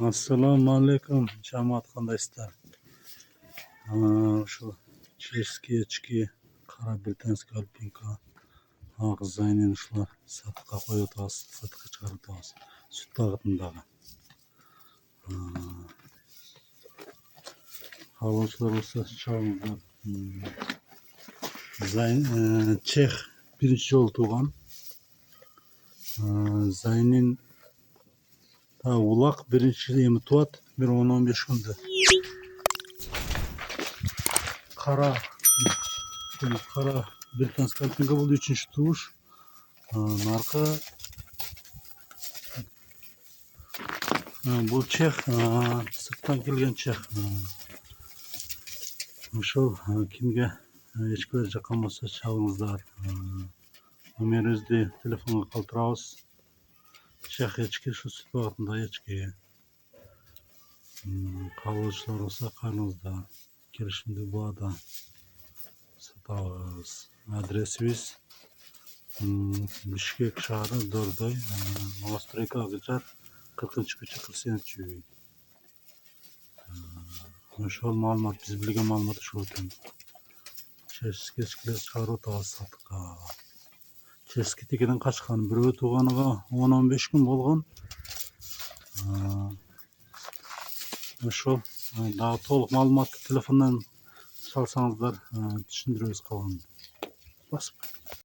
Assalamu alaikum жамаат, кандайсыздар? Ошо чешский очки, кара британский альпинка, ак зайнин ушулар сатыкка коюп атабыз, сатыкка чыгарып атабыз. Сүт багытындагы. Каалоочулар болсо чалыңыздар. Чех биринчи жолу тууган. Зайнин улак биринчи эми туат, бир 10-15 күндө. Кара британский альпинка болду, 3-чү тууш. Наркы бул чех, сырттан келген чех. Ошол кимге эчкилер жаккан болсо чалыңыздар. Номерибизди телефонго калтырабыз. Чех эчки, ушу сүт багытындагы эчки. Каалоочулар болсо караңыздар. Келишимдүү баада сатабыз. Адресибиз Бишкек шаары, Дордой, Новостройка, Акжар, 40-көчө, 48-үй. Ошол маалымат, биз билген маалымат ушул экен. Чешский эчкилер чыгарып атабыз сатыкка. Чешский тигиден качкан, бирөө тууганыга 10-15 күн болгон. Ошол дагы толук маалыматты телефондон чалсаңыздар, түшүндүрөбүз калганын. Басып.